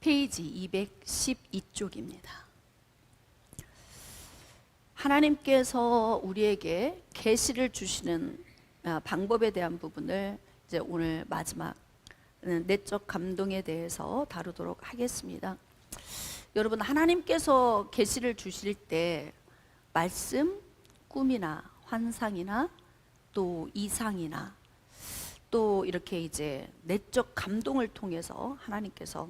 페이지 212쪽입니다. 하나님께서 우리에게 계시를 주시는 방법에 대한 부분을 이제 오늘 마지막 내적 감동에 대해서 다루도록 하겠습니다. 여러분, 하나님께서 계시를 주실 때 말씀, 꿈이나 환상이나 또 이상이나 또 이렇게 이제 내적 감동을 통해서 하나님께서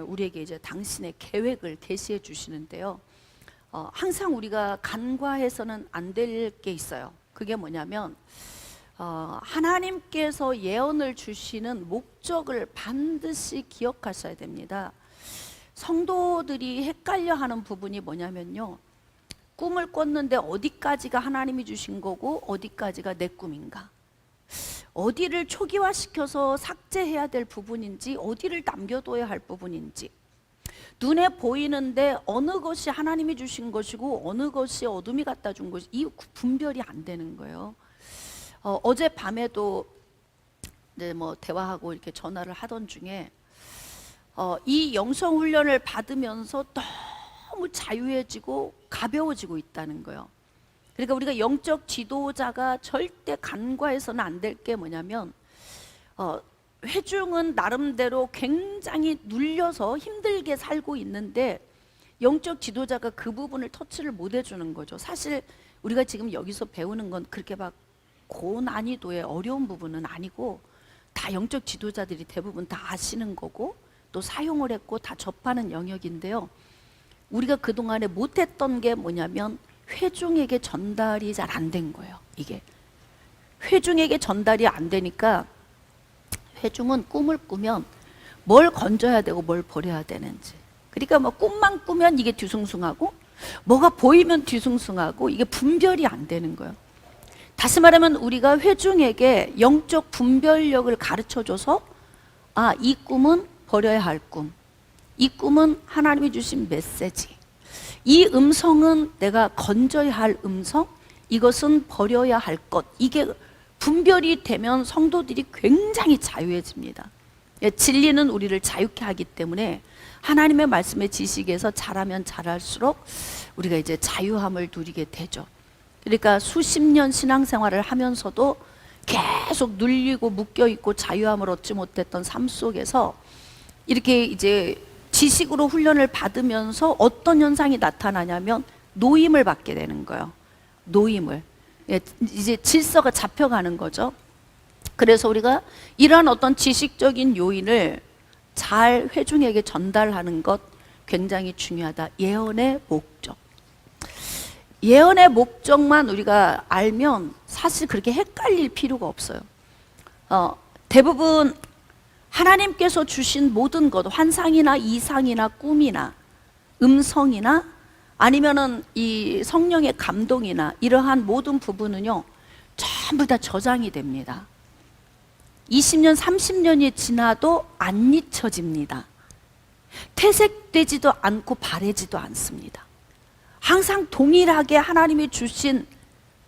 우리에게 이제 당신의 계획을 계시해 주시는데요. 항상 우리가 간과해서는 안 될 게 있어요. 그게 뭐냐면 하나님께서 예언을 주시는 목적을 반드시 기억하셔야 됩니다. 성도들이 헷갈려하는 부분이 뭐냐면요, 꿈을 꿨는데 어디까지가 하나님이 주신 거고 어디까지가 내 꿈인가, 어디를 초기화시켜서 삭제해야 될 부분인지 어디를 남겨둬야 할 부분인지, 눈에 보이는데 어느 것이 하나님이 주신 것이고 어느 것이 어둠이 갖다 준 것이, 이 분별이 안 되는 거예요. 어제 밤에도 이제 뭐 대화하고 이렇게 전화를 하던 중에 이 영성 훈련을 받으면서 너무 자유해지고 가벼워지고 있다는 거예요. 그러니까 우리가 영적 지도자가 절대 간과해서는 안 될 게 뭐냐면, 회중은 나름대로 굉장히 눌려서 힘들게 살고 있는데 영적 지도자가 그 부분을 터치를 못 해주는 거죠. 사실 우리가 지금 여기서 배우는 건 그렇게 막 고난이도의 어려운 부분은 아니고, 다 영적 지도자들이 대부분 다 아시는 거고 또 사용을 했고 다 접하는 영역인데요. 우리가 그동안에 못했던 게 뭐냐면 회중에게 전달이 잘 안 된 거예요. 이게 회중에게 전달이 안 되니까 회중은 꿈을 꾸면 뭘 건져야 되고 뭘 버려야 되는지, 그러니까 뭐 꿈만 꾸면 이게 뒤숭숭하고 뭐가 보이면 뒤숭숭하고 이게 분별이 안 되는 거예요. 다시 말하면 우리가 회중에게 영적 분별력을 가르쳐줘서 이 꿈은 버려야 할 꿈, 이 꿈은 하나님이 주신 메시지, 이 음성은 내가 건져야 할 음성, 이것은 버려야 할 것, 이게 분별이 되면 성도들이 굉장히 자유해집니다. 진리는 우리를 자유케 하기 때문에 하나님의 말씀의 지식에서 자라면 자랄수록 우리가 이제 자유함을 누리게 되죠. 그러니까 수십 년 신앙생활을 하면서도 계속 눌리고 묶여있고 자유함을 얻지 못했던 삶 속에서 이렇게 이제 지식으로 훈련을 받으면서 어떤 현상이 나타나냐면 노임을 받게 되는 거예요. 노임을. 이제 질서가 잡혀가는 거죠. 그래서 우리가 이러한 어떤 지식적인 요인을 잘 회중에게 전달하는 것 굉장히 중요하다. 예언의 목적. 예언의 목적만 우리가 알면 사실 그렇게 헷갈릴 필요가 없어요. 대부분 하나님께서 주신 모든 것, 환상이나 이상이나 꿈이나 음성이나 아니면은 이 성령의 감동이나 이러한 모든 부분은요, 전부 다 저장이 됩니다. 20년, 30년이 지나도 안 잊혀집니다. 퇴색되지도 않고 바래지도 않습니다. 항상 동일하게 하나님이 주신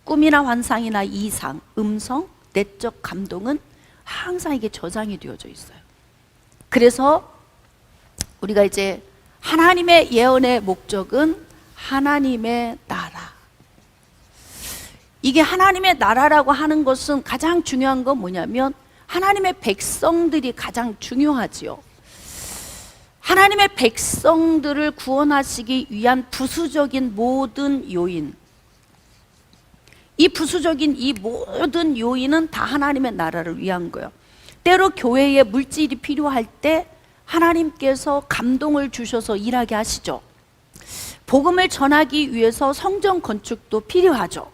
꿈이나 환상이나 이상, 음성, 내적 감동은 항상 이게 저장이 되어져 있어요. 그래서 우리가 이제 하나님의 예언의 목적은 하나님의 나라. 이게 하나님의 나라라고 하는 것은 가장 중요한 건 뭐냐면 하나님의 백성들이 가장 중요하지요. 하나님의 백성들을 구원하시기 위한 부수적인 모든 요인, 이 부수적인 이 모든 요인은 다 하나님의 나라를 위한 거예요. 때로 교회에 물질이 필요할 때 하나님께서 감동을 주셔서 일하게 하시죠. 복음을 전하기 위해서 성전 건축도 필요하죠.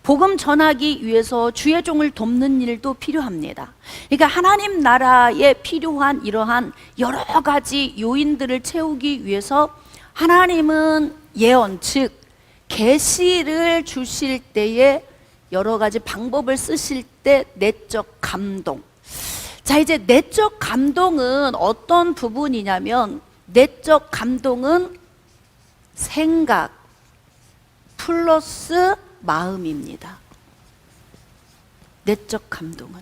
복음 전하기 위해서 주의 종을 돕는 일도 필요합니다. 그러니까 하나님 나라에 필요한 이러한 여러 가지 요인들을 채우기 위해서 하나님은 예언, 즉 계시를 주실 때에 여러 가지 방법을 쓰실 때 내적 감동. 자, 이제 내적 감동은 어떤 부분이냐면 내적 감동은 생각 플러스 마음입니다. 내적 감동은.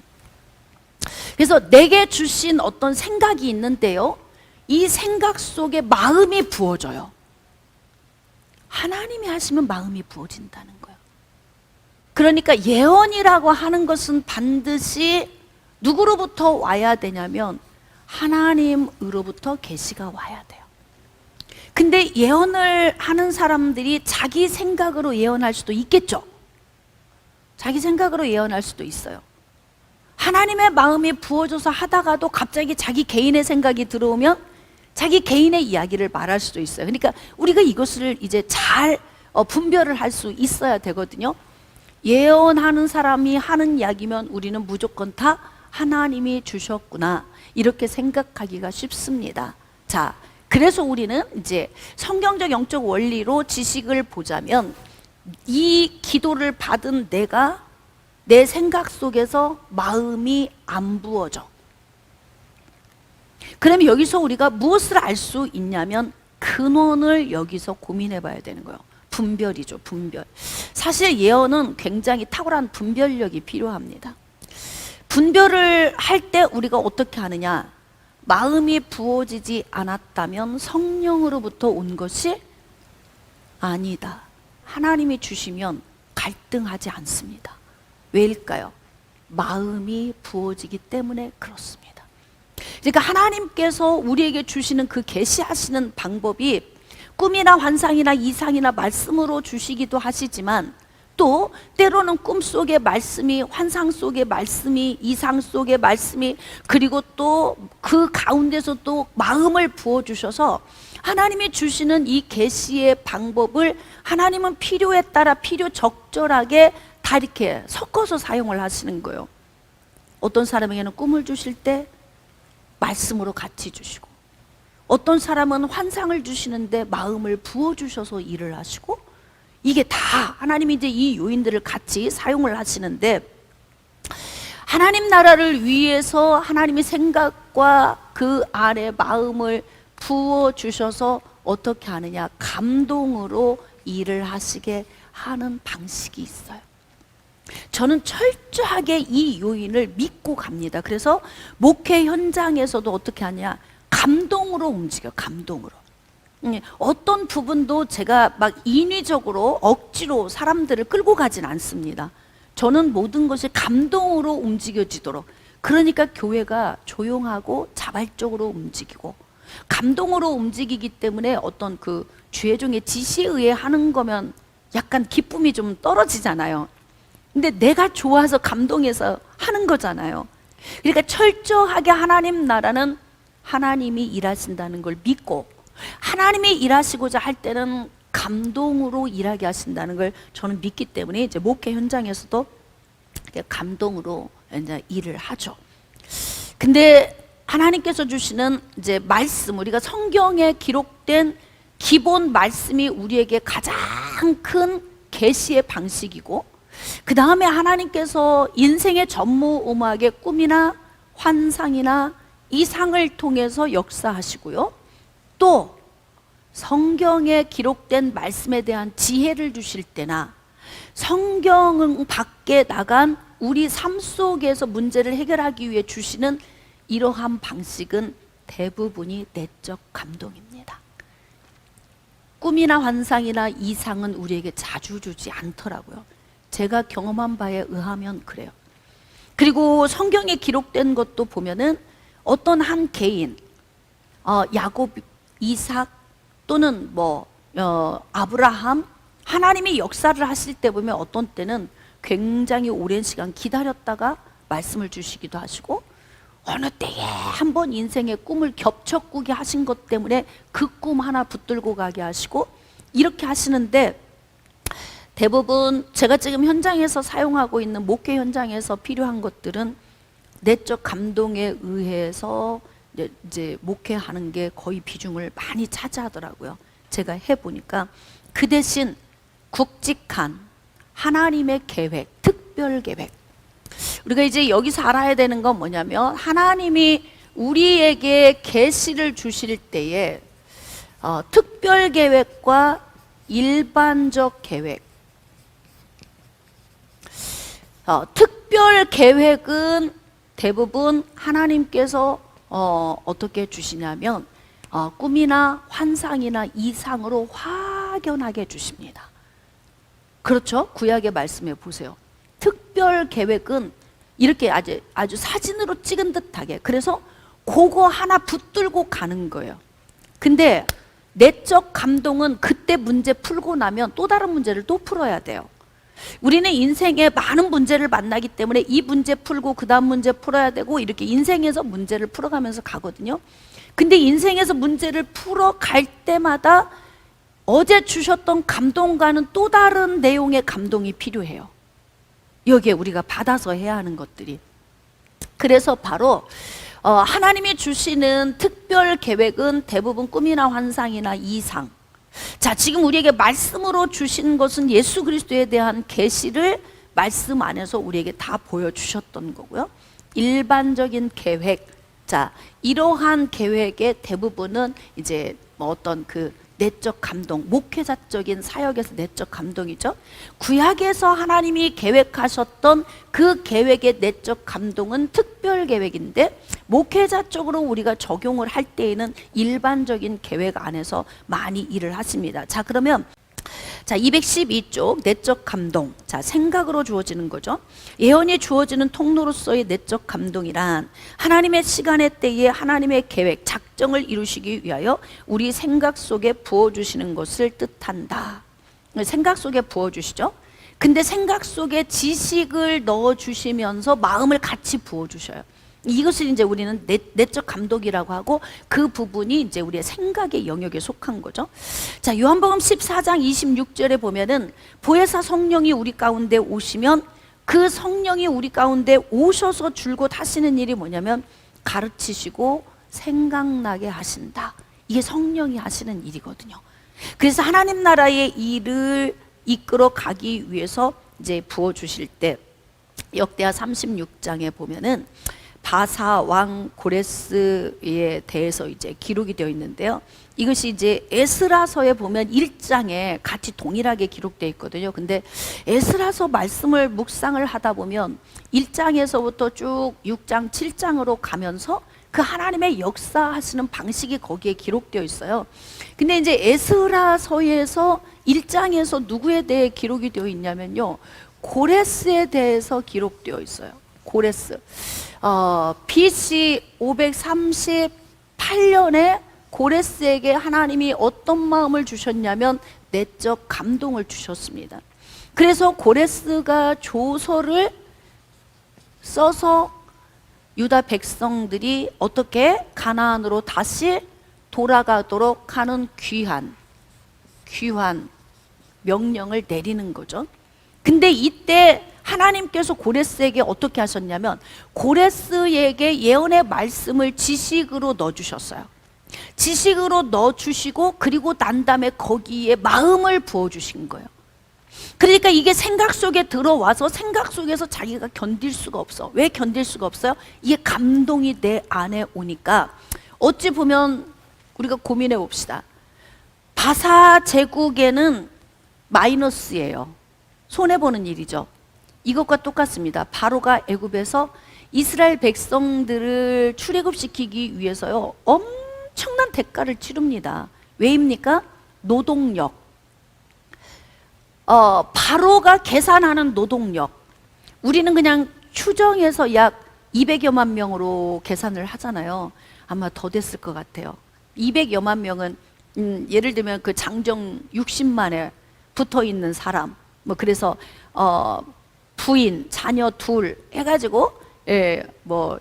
그래서 내게 주신 어떤 생각이 있는데요, 이 생각 속에 마음이 부어져요. 하나님이 하시면 마음이 부어진다는 거예요. 그러니까 예언이라고 하는 것은 반드시 누구로부터 와야 되냐면 하나님으로부터 계시가 와야 돼요. 근데 예언을 하는 사람들이 자기 생각으로 예언할 수도 있겠죠. 자기 생각으로 예언할 수도 있어요. 하나님의 마음이 부어져서 하다가도 갑자기 자기 개인의 생각이 들어오면 자기 개인의 이야기를 말할 수도 있어요. 그러니까 우리가 이것을 이제 잘 분별을 할 수 있어야 되거든요. 예언하는 사람이 하는 이야기면 우리는 무조건 다 하나님이 주셨구나 이렇게 생각하기가 쉽습니다. 자, 그래서 우리는 이제 성경적 영적 원리로 지식을 보자면 이 기도를 받은 내가 내 생각 속에서 마음이 안 부어져. 그러면 여기서 우리가 무엇을 알 수 있냐면 근원을 여기서 고민해 봐야 되는 거예요. 분별이죠, 분별. 사실 예언은 굉장히 탁월한 분별력이 필요합니다. 분별을 할 때 우리가 어떻게 하느냐? 마음이 부어지지 않았다면 성령으로부터 온 것이 아니다. 하나님이 주시면 갈등하지 않습니다. 왜일까요? 마음이 부어지기 때문에 그렇습니다. 그러니까 하나님께서 우리에게 주시는 그 계시하시는 방법이 꿈이나 환상이나 이상이나 말씀으로 주시기도 하시지만 또 때로는 꿈속의 말씀이, 환상 속의 말씀이, 이상 속의 말씀이, 그리고 또 그 가운데서 또 마음을 부어주셔서 하나님이 주시는 이 계시의 방법을 하나님은 필요에 따라 필요 적절하게 다 이렇게 섞어서 사용을 하시는 거예요. 어떤 사람에게는 꿈을 주실 때 말씀으로 같이 주시고, 어떤 사람은 환상을 주시는데 마음을 부어주셔서 일을 하시고, 이게 다 하나님이 이제 이 요인들을 같이 사용을 하시는데, 하나님 나라를 위해서 하나님의 생각과 그 안에 마음을 부어주셔서 어떻게 하느냐? 감동으로 일을 하시게 하는 방식이 있어요. 저는 철저하게 이 요인을 믿고 갑니다. 그래서 목회 현장에서도 어떻게 하냐? 감동으로 움직여, 감동으로. 어떤 부분도 제가 막 인위적으로 억지로 사람들을 끌고 가진 않습니다. 저는 모든 것이 감동으로 움직여지도록, 그러니까 교회가 조용하고 자발적으로 움직이고 감동으로 움직이기 때문에 어떤 그 주의종의 지시에 의해 하는 거면 약간 기쁨이 좀 떨어지잖아요. 근데 내가 좋아서 감동해서 하는 거잖아요. 그러니까 철저하게 하나님 나라는 하나님이 일하신다는 걸 믿고, 하나님이 일하시고자 할 때는 감동으로 일하게 하신다는 걸 저는 믿기 때문에 이제 목회 현장에서도 감동으로 이제 일을 하죠. 근데 하나님께서 주시는 이제 말씀, 우리가 성경에 기록된 기본 말씀이 우리에게 가장 큰 계시의 방식이고, 그 다음에 하나님께서 인생의 전무후무하게 꿈이나 환상이나 이상을 통해서 역사하시고요, 또 성경에 기록된 말씀에 대한 지혜를 주실 때나 성경 밖에 나간 우리 삶 속에서 문제를 해결하기 위해 주시는 이러한 방식은 대부분이 내적 감동입니다. 꿈이나 환상이나 이상은 우리에게 자주 주지 않더라고요. 제가 경험한 바에 의하면 그래요. 그리고 성경에 기록된 것도 보면은 어떤 한 개인, 야곱, 이삭 또는 아브라함, 하나님이 역사를 하실 때 보면 어떤 때는 굉장히 오랜 시간 기다렸다가 말씀을 주시기도 하시고, 어느 때에 한번 인생의 꿈을 겹쳐꾸게 하신 것 때문에 그 꿈 하나 붙들고 가게 하시고, 이렇게 하시는데, 대부분 제가 지금 현장에서 사용하고 있는 목회 현장에서 필요한 것들은 내적 감동에 의해서 이제 목회하는 게 거의 비중을 많이 차지하더라고요. 제가 해보니까. 그 대신 굵직한 하나님의 계획, 특별 계획, 우리가 이제 여기서 알아야 되는 건 뭐냐면, 하나님이 우리에게 계시를 주실 때에 특별 계획과 일반적 계획, 특별 계획은 대부분 하나님께서 어떻게 주시냐면, 꿈이나 환상이나 이상으로 확연하게 주십니다. 그렇죠? 구약의 말씀에 보세요. 특별 계획은 이렇게 아주 사진으로 찍은 듯하게, 그래서 그거 하나 붙들고 가는 거예요. 근데 내적 감동은 그때 문제 풀고 나면 또 다른 문제를 또 풀어야 돼요. 우리는 인생에 많은 문제를 만나기 때문에 이 문제 풀고 그 다음 문제 풀어야 되고, 이렇게 인생에서 문제를 풀어가면서 가거든요. 근데 인생에서 문제를 풀어갈 때마다 어제 주셨던 감동과는 또 다른 내용의 감동이 필요해요. 여기에 우리가 받아서 해야 하는 것들이. 그래서 바로 하나님이 주시는 특별 계획은 대부분 꿈이나 환상이나 이상. 자, 지금 우리에게 말씀으로 주신 것은 예수 그리스도에 대한 계시를 말씀 안에서 우리에게 다 보여주셨던 거고요. 일반적인 계획, 자, 이러한 계획의 대부분은 이제 어떤 그 내적 감동, 목회자적인 사역에서 내적 감동이죠. 구약에서 하나님이 계획하셨던 그 계획의 내적 감동은 특별 계획인데, 목회자 쪽으로 우리가 적용을 할 때에는 일반적인 계획 안에서 많이 일을 하십니다. 자, 그러면 212쪽 내적 감동. 자, 생각으로 주어지는 거죠. 예언이 주어지는 통로로서의 내적 감동이란 하나님의 시간의 때에 하나님의 계획, 작정을 이루시기 위하여 우리 생각 속에 부어주시는 것을 뜻한다. 생각 속에 부어주시죠. 근데 생각 속에 지식을 넣어주시면서 마음을 같이 부어주셔요. 이것을 이제 우리는 내적 감독이라고 하고, 그 부분이 이제 우리의 생각의 영역에 속한 거죠. 자, 요한복음 14장 26절에 보면은 보혜사 성령이 우리 가운데 오시면, 그 성령이 우리 가운데 오셔서 줄곧 하시는 일이 뭐냐면 가르치시고 생각나게 하신다. 이게 성령이 하시는 일이거든요. 그래서 하나님 나라의 일을 이끌어 가기 위해서 이제 부어 주실 때, 역대하 36장에 보면은 바사 왕 고레스에 대해서 이제 기록이 되어 있는데요. 이것이 이제 에스라서에 보면 1장에 같이 동일하게 기록되어 있거든요. 근데 에스라서 말씀을 묵상을 하다 보면 1장에서부터 쭉 6장, 7장으로 가면서 그 하나님의 역사하시는 방식이 거기에 기록되어 있어요. 근데 이제 에스라서에서 1장에서 누구에 대해 기록이 되어 있냐면요, 고레스에 대해서 기록되어 있어요. 고레스. BC 538년에 고레스에게 하나님이 어떤 마음을 주셨냐면 내적 감동을 주셨습니다. 그래서 고레스가 조서를 써서 유다 백성들이 어떻게 가나안으로 다시 돌아가도록 하는 귀한 명령을 내리는 거죠. 근데 이때 하나님께서 고레스에게 어떻게 하셨냐면, 고레스에게 예언의 말씀을 지식으로 넣어주셨어요. 지식으로 넣어주시고, 그리고 난 다음에 거기에 마음을 부어주신 거예요. 그러니까 이게 생각 속에 들어와서 생각 속에서 자기가 견딜 수가 없어. 왜 견딜 수가 없어요? 이게 감동이 내 안에 오니까. 어찌 보면 우리가 고민해 봅시다. 바사 제국에는 마이너스예요. 손해보는 일이죠. 이것과 똑같습니다. 바로가 애굽에서 이스라엘 백성들을 출애굽시키기 위해서요, 엄청난 대가를 치릅니다. 왜입니까? 노동력. 바로가 계산하는 노동력. 우리는 그냥 추정해서 약 200여만 명으로 계산을 하잖아요. 아마 더 됐을 것 같아요. 200여만 명은 예를 들면 그 장정 60만에 붙어 있는 사람, 뭐 그래서 부인, 자녀 둘 해가지고 뭐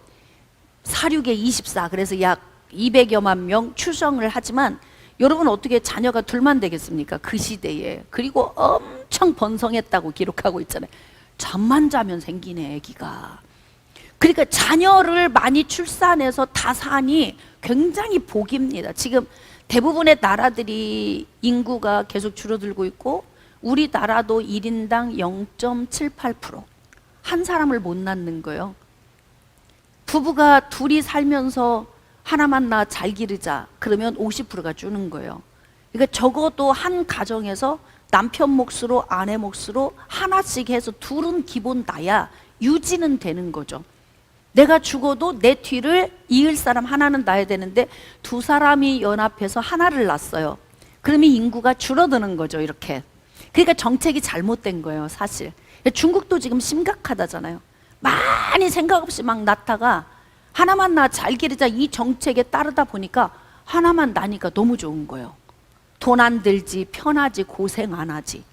사륙에 24, 그래서 약 200여만 명 추정을 하지만, 여러분 어떻게 자녀가 둘만 되겠습니까? 그 시대에. 그리고 엄청 번성했다고 기록하고 있잖아요. 잠만 자면 생기네, 애기가. 그러니까 자녀를 많이 출산해서 다 사니 굉장히 복입니다. 지금 대부분의 나라들이 인구가 계속 줄어들고 있고, 우리나라도 1인당 0.78%, 한 사람을 못 낳는 거예요. 부부가 둘이 살면서 하나만 낳아 잘 기르자 그러면 50%가 주는 거예요. 그러니까 적어도 한 가정에서 남편 몫으로 아내 몫으로 하나씩 해서 둘은 기본 낳아야 유지는 되는 거죠. 내가 죽어도 내 뒤를 이을 사람 하나는 낳아야 되는데 두 사람이 연합해서 하나를 낳았어요. 그러면 인구가 줄어드는 거죠, 이렇게. 그러니까 정책이 잘못된 거예요, 사실. 중국도 지금 심각하다잖아요. 많이 생각 없이 막 낳다가 하나만 낳아 잘 기르자 이 정책에 따르다 보니까 하나만 낳으니까 너무 좋은 거예요. 돈 안 들지, 편하지, 고생 안 하지.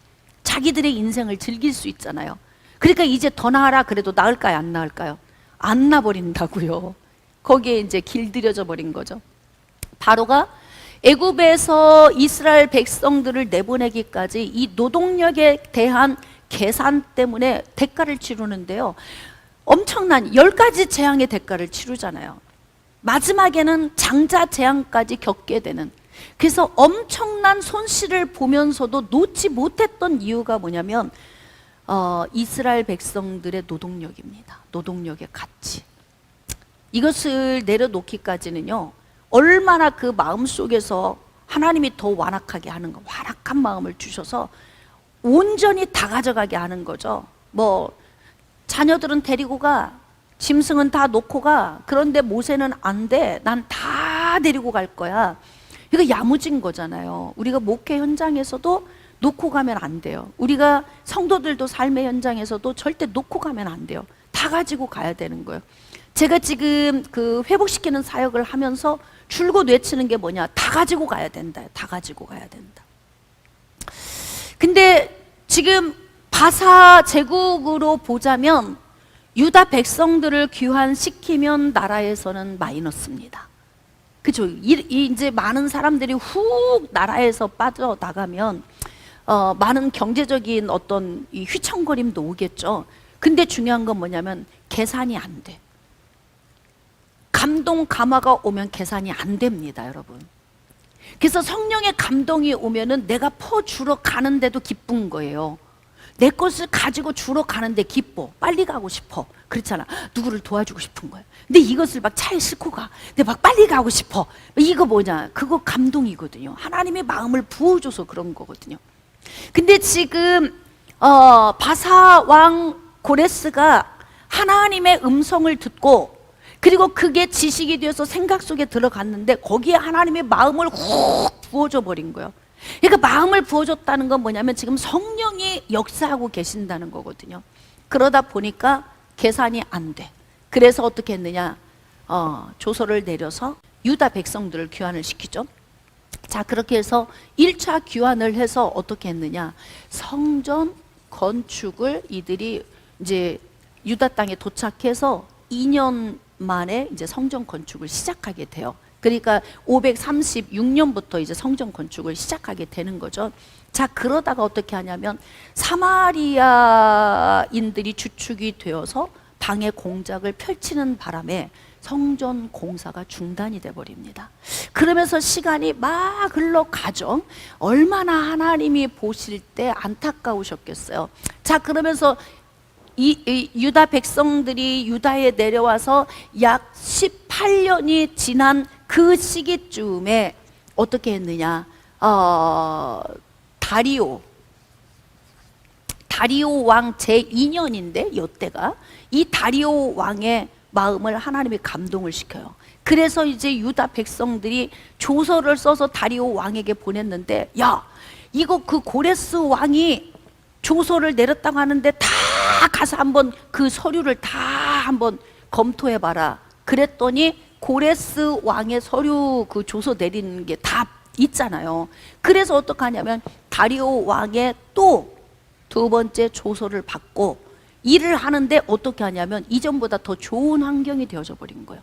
자기들의 인생을 즐길 수 있잖아요. 그러니까 이제 더 낳아라 그래도 낳을까요, 안 낳을까요? 안 낳아버린다고요. 거기에 이제 길들여져 버린 거죠. 바로가 애굽에서 이스라엘 백성들을 내보내기까지 이 노동력에 대한 계산 때문에 대가를 치르는데요. 엄청난 10가지 재앙의 대가를 치르잖아요. 마지막에는 장자 재앙까지 겪게 되는, 그래서 엄청난 손실을 보면서도 놓지 못했던 이유가 뭐냐면 이스라엘 백성들의 노동력입니다. 노동력의 가치. 이것을 내려놓기까지는요, 얼마나 그 마음 속에서 하나님이 더 완악하게 하는 거, 완악한 마음을 주셔서 온전히 다 가져가게 하는 거죠. 뭐 자녀들은 데리고 가, 짐승은 다 놓고 가. 그런데 모세는 안 돼. 난 다 데리고 갈 거야. 이거 야무진 거잖아요. 우리가 목회 현장에서도 놓고 가면 안 돼요. 우리가 성도들도 삶의 현장에서도 절대 놓고 가면 안 돼요. 다 가지고 가야 되는 거예요. 제가 지금 그 회복시키는 사역을 하면서 줄곧 외치는 게 뭐냐? 다 가지고 가야 된다. 다 가지고 가야 된다. 근데 지금 바사 제국으로 보자면 유다 백성들을 귀환시키면 나라에서는 마이너스입니다. 그죠? 이제 많은 사람들이 훅 나라에서 빠져나가면 많은 경제적인 어떤 이 휘청거림도 오겠죠. 근데 중요한 건 뭐냐면 계산이 안 돼. 감동 감화가 오면 계산이 안 됩니다, 여러분. 그래서 성령의 감동이 오면은 내가 퍼주러 가는데도 기쁜 거예요. 내 것을 가지고 주러 가는데 기뻐. 빨리 가고 싶어. 그렇잖아. 누구를 도와주고 싶은 거야. 근데 이것을 막 차에 싣고 가. 근데 막 빨리 가고 싶어. 이거 뭐냐? 그거 감동이거든요. 하나님의 마음을 부어줘서 그런 거거든요. 근데 지금 바사 왕 고레스가 하나님의 음성을 듣고, 그리고 그게 지식이 되어서 생각 속에 들어갔는데 거기에 하나님의 마음을 훅 부어줘 버린 거예요. 그러니까 마음을 부어줬다는 건 뭐냐면 지금 성령이 역사하고 계신다는 거거든요. 그러다 보니까 계산이 안 돼. 그래서 어떻게 했느냐? 조서를 내려서 유다 백성들을 귀환을 시키죠. 자, 그렇게 해서 1차 귀환을 해서 어떻게 했느냐? 성전 건축을 이들이 이제 유다 땅에 도착해서 2년 만에 이제 성전 건축을 시작하게 돼요. 그러니까 536년부터 이제 성전 건축을 시작하게 되는 거죠. 자, 그러다가 어떻게 하냐면 사마리아인들이 주축이 되어서 방해 공작을 펼치는 바람에 성전 공사가 중단이 돼 버립니다. 그러면서 시간이 막 흘러가죠. 얼마나 하나님이 보실 때 안타까우셨겠어요. 자, 그러면서 이 유다 백성들이 유다에 내려와서 약 18년이 지난 그 시기쯤에 어떻게 했느냐? 다리오 왕 제2년인데 이때가 이 다리오 왕의 마음을 하나님이 감동을 시켜요. 그래서 이제 유다 백성들이 조서를 써서 다리오 왕에게 보냈는데, 야, 이거 그 고레스 왕이 조서를 내렸다고 하는데 다 가서 한번 그 서류를 다 한번 검토해봐라. 그랬더니 고레스 왕의 서류 그 조서 내리는 게 다 있잖아요. 그래서 어떡하냐면 다리오 왕의 또 두 번째 조서를 받고 일을 하는데 어떻게 하냐면 이전보다 더 좋은 환경이 되어져 버린 거예요.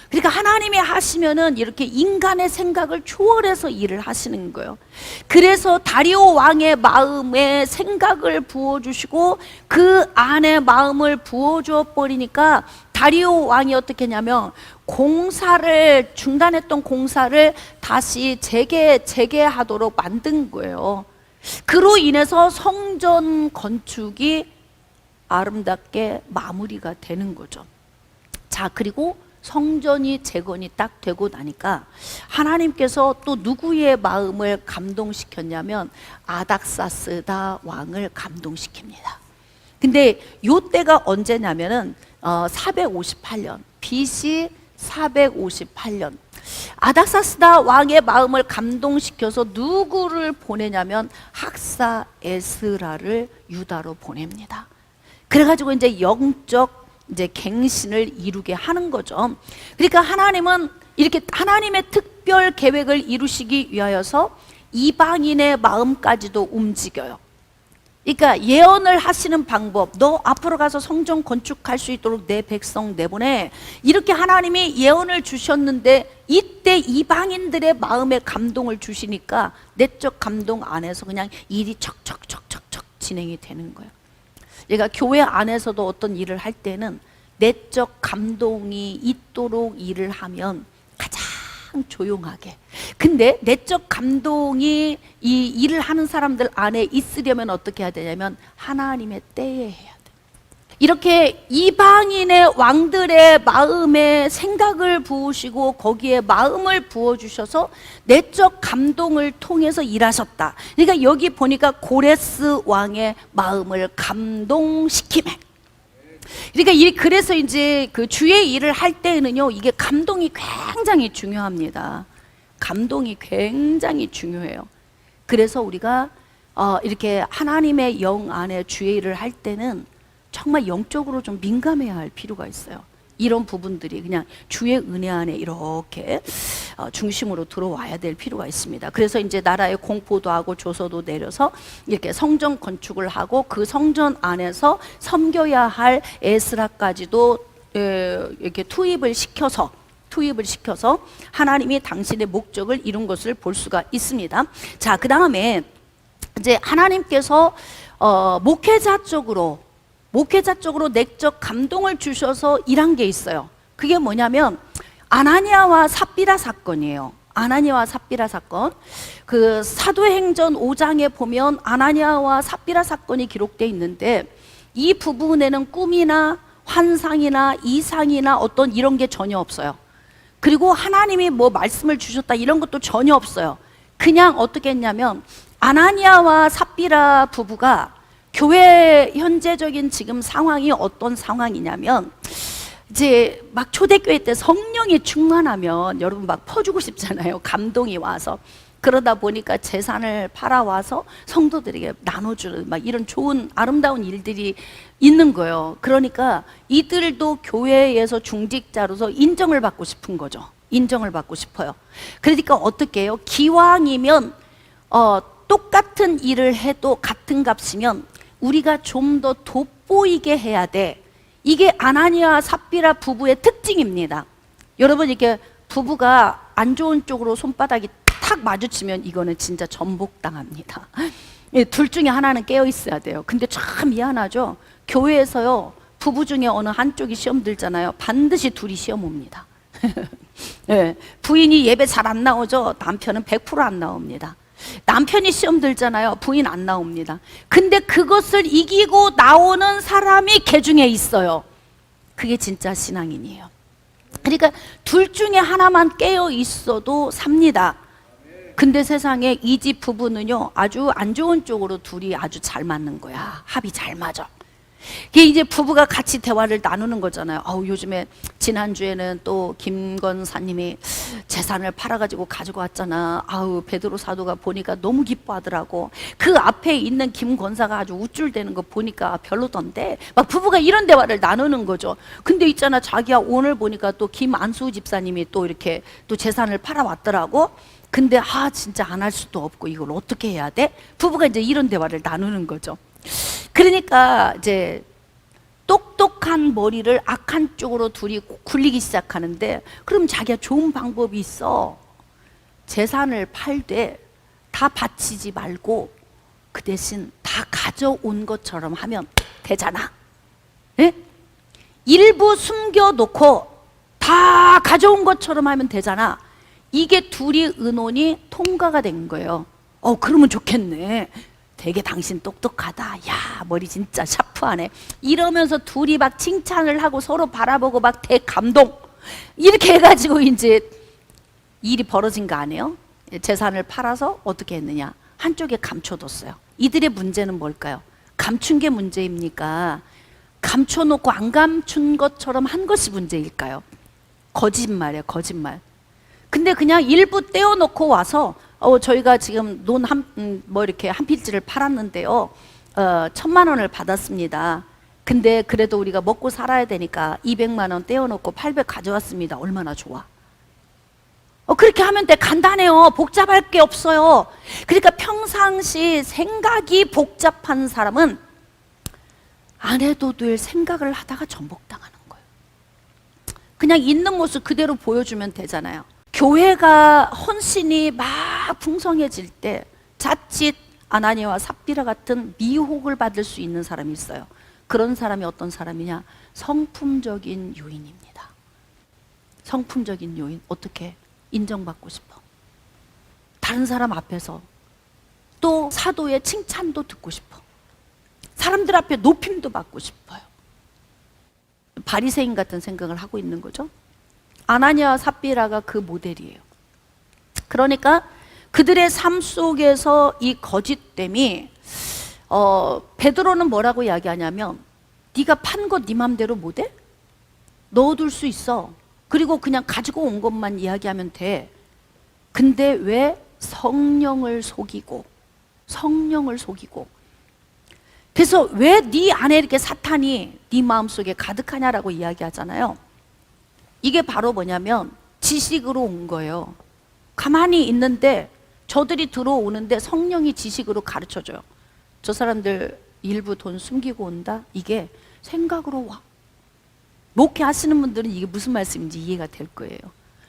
그러니까 하나님이 하시면은 이렇게 인간의 생각을 초월해서 일을 하시는 거예요. 그래서 다리오 왕의 마음에 생각을 부어주시고 그 안에 마음을 부어줘 버리니까 다리오 왕이 어떻게 했냐면 공사를 중단했던 공사를 다시 재개하도록 만든 거예요. 그로 인해서 성전 건축이 아름답게 마무리가 되는 거죠. 자, 그리고 성전이 재건이 딱 되고 나니까 하나님께서 또 누구의 마음을 감동시켰냐면 아닥사스다 왕을 감동시킵니다. 근데 요 때가 언제냐면은 458년 BC 458년 아닥사스다 왕의 마음을 감동시켜서 누구를 보내냐면 학사 에스라를 유다로 보냅니다. 그래가지고 이제 영적 이제 갱신을 이루게 하는 거죠. 그러니까 하나님은 이렇게 하나님의 특별 계획을 이루시기 위하여서 이방인의 마음까지도 움직여요. 그러니까 예언을 하시는 방법, 너 앞으로 가서 성전 건축할 수 있도록 내 백성 내보내, 이렇게 하나님이 예언을 주셨는데 이때 이방인들의 마음에 감동을 주시니까 내적 감동 안에서 그냥 일이 척척척척척 진행이 되는 거예요. 그러니까 교회 안에서도 어떤 일을 할 때는 내적 감동이 있도록 일을 하면 가장 조용하게. 근데 내적 감동이 이 일을 하는 사람들 안에 있으려면 어떻게 해야 되냐면 하나님의 때에 해야 돼. 이렇게 이방인의 왕들의 마음에 생각을 부으시고 거기에 마음을 부어주셔서 내적 감동을 통해서 일하셨다. 그러니까 여기 보니까 고레스 왕의 마음을 감동시키매. 그러니까 그래서 이제 그 주의 일을 할 때에는요, 이게 감동이 굉장히 중요합니다. 감동이 굉장히 중요해요. 그래서 우리가 이렇게 하나님의 영 안에 주의 일을 할 때는 정말 영적으로 좀 민감해야 할 필요가 있어요. 이런 부분들이 그냥 주의 은혜 안에 이렇게 중심으로 들어와야 될 필요가 있습니다. 그래서 이제 나라에 공포도 하고 조서도 내려서 이렇게 성전 건축을 하고 그 성전 안에서 섬겨야 할 에스라까지도 이렇게 투입을 시켜서 하나님이 당신의 목적을 이룬 것을 볼 수가 있습니다. 자, 그 다음에 이제 하나님께서 목회자 쪽으로 내적 감동을 주셔서 일한 게 있어요. 그게 뭐냐면 아나니아와 삽비라 사건이에요. 아나니아와 삽비라 사건. 그 사도행전 5장에 보면 아나니아와 삽비라 사건이 기록되어 있는데 이 부분에는 꿈이나 환상이나 이상이나 어떤 이런 게 전혀 없어요. 그리고 하나님이 뭐 말씀을 주셨다 이런 것도 전혀 없어요. 그냥 어떻게 했냐면 아나니아와 삽비라 부부가 교회 현재적인 지금 상황이 어떤 상황이냐면 이제 막 초대교회 때 성령이 충만하면 여러분 막 퍼주고 싶잖아요. 감동이 와서. 그러다 보니까 재산을 팔아와서 성도들에게 나눠주는 막 이런 좋은 아름다운 일들이 있는 거예요. 그러니까 이들도 교회에서 중직자로서 인정을 받고 싶은 거죠. 인정을 받고 싶어요. 그러니까 어떻게 해요? 기왕이면 똑같은 일을 해도 같은 값이면 우리가 좀 더 돋보이게 해야 돼. 이게 아나니아와 삽비라 부부의 특징입니다. 여러분, 이렇게 부부가 안 좋은 쪽으로 손바닥이 탁 마주치면 이거는 진짜 전복당합니다. 둘 중에 하나는 깨어 있어야 돼요. 근데 참 미안하죠. 교회에서요, 부부 중에 어느 한쪽이 시험 들잖아요. 반드시 둘이 시험 옵니다. 네, 부인이 예배 잘 안 나오죠. 남편은 100% 안 나옵니다. 남편이 시험 들잖아요. 부인 안 나옵니다. 근데 그것을 이기고 나오는 사람이 개 중에 있어요. 그게 진짜 신앙인이에요. 그러니까 둘 중에 하나만 깨어 있어도 삽니다. 근데 세상에 이 집 부부는요, 아주 안 좋은 쪽으로 둘이 아주 잘 맞는 거야. 합이 잘 맞아. 이게 이제 부부가 같이 대화를 나누는 거잖아요. 요즘에 지난주에는 또 김건사님이 재산을 팔아가지고 가지고 왔잖아. 베드로 사도가 보니까 너무 기뻐하더라고. 그 앞에 있는 김건사가 아주 우쭐대는 거 보니까 별로던데. 막 부부가 이런 대화를 나누는 거죠. 근데 있잖아, 자기야 오늘 보니까 또 김안수 집사님이 또 이렇게 또 재산을 팔아왔더라고. 근데 진짜 안 할 수도 없고 이걸 어떻게 해야 돼? 부부가 이제 이런 대화를 나누는 거죠. 그러니까 이제 똑똑한 머리를 악한 쪽으로 둘이 굴리기 시작하는데, 그럼 자기가 좋은 방법이 있어. 재산을 팔되 다 바치지 말고 그 대신 다 가져온 것처럼 하면 되잖아. 네? 일부 숨겨놓고 다 가져온 것처럼 하면 되잖아. 이게 둘이 의논이 통과가 된 거예요. 그러면 좋겠네. 되게 당신 똑똑하다. 야, 머리 진짜 샤프하네. 이러면서 둘이 막 칭찬을 하고 서로 바라보고 막 대감동. 이렇게 해가지고 이제 일이 벌어진 거 아니에요? 재산을 팔아서 어떻게 했느냐? 한쪽에 감춰뒀어요. 이들의 문제는 뭘까요? 감춘 게 문제입니까? 감춰놓고 안 감춘 것처럼 한 것이 문제일까요? 거짓말이에요, 거짓말. 근데 그냥 일부 떼어놓고 와서 저희가 지금 뭐 이렇게 한 필지를 팔았는데요. 1,000만 원을 받았습니다. 근데 그래도 우리가 먹고 살아야 되니까 200만 원 떼어놓고 800 가져왔습니다. 얼마나 좋아. 그렇게 하면 돼. 간단해요. 복잡할 게 없어요. 그러니까 평상시 생각이 복잡한 사람은 안 해도 될 생각을 하다가 전복당하는 거예요. 그냥 있는 모습 그대로 보여주면 되잖아요. 교회가 헌신이 막 풍성해질 때 자칫 아나니아와 삽비라 같은 미혹을 받을 수 있는 사람이 있어요. 그런 사람이 어떤 사람이냐? 성품적인 요인입니다. 성품적인 요인. 어떻게? 인정받고 싶어. 다른 사람 앞에서 또 사도의 칭찬도 듣고 싶어. 사람들 앞에 높임도 받고 싶어요. 바리새인 같은 생각을 하고 있는 거죠. 아나니아와 삽비라가 그 모델이에요. 그러니까 그들의 삶 속에서 이 거짓됨이 베드로는 뭐라고 이야기하냐면 네가 판 것 네 맘대로 못해? 넣어둘 수 있어. 그리고 그냥 가지고 온 것만 이야기하면 돼. 근데 왜 성령을 속이고 그래서 왜 네 안에 이렇게 사탄이 네 마음속에 가득하냐라고 이야기하잖아요. 이게 바로 뭐냐면 지식으로 온 거예요. 가만히 있는데 저들이 들어오는데 성령이 지식으로 가르쳐줘요. 저 사람들 일부 돈 숨기고 온다? 이게 생각으로 와. 목회하시는 분들은 이게 무슨 말씀인지 이해가 될 거예요.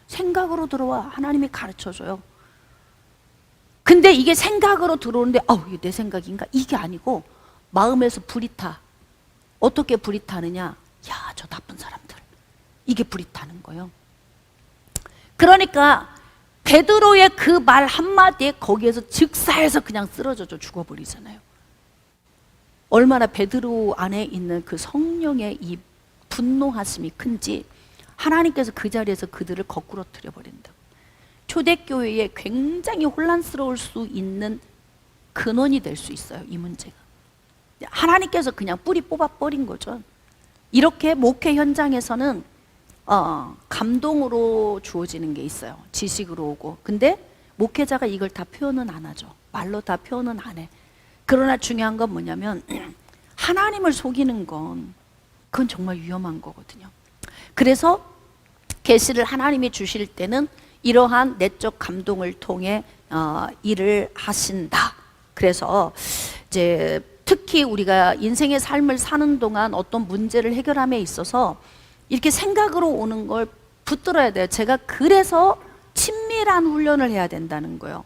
생각으로 들어와. 하나님이 가르쳐줘요. 근데 이게 생각으로 들어오는데 이게 내 생각인가? 이게 아니고 마음에서 불이 타. 어떻게 불이 타느냐? 야, 저 나쁜 사람들. 이게 불이 타는 거예요. 그러니까 베드로의 그 말 한마디에 거기에서 즉사해서 그냥 쓰러져 죽어버리잖아요. 얼마나 베드로 안에 있는 그 성령의 이 분노하심이 큰지 하나님께서 그 자리에서 그들을 거꾸로 틀어버린다. 초대교회에 굉장히 혼란스러울 수 있는 근원이 될 수 있어요. 이 문제가. 하나님께서 그냥 뿌리 뽑아버린 거죠. 이렇게 목회 현장에서는 감동으로 주어지는 게 있어요. 지식으로 오고. 근데 목회자가 이걸 다 표현은 안 하죠. 말로 다 표현은 안 해. 그러나 중요한 건 뭐냐면 하나님을 속이는 건 그건 정말 위험한 거거든요. 그래서 계시를 하나님이 주실 때는 이러한 내적 감동을 통해 일을 하신다. 그래서 이제 특히 우리가 인생의 삶을 사는 동안 어떤 문제를 해결함에 있어서 이렇게 생각으로 오는 걸 붙들어야 돼요. 제가 그래서 친밀한 훈련을 해야 된다는 거예요.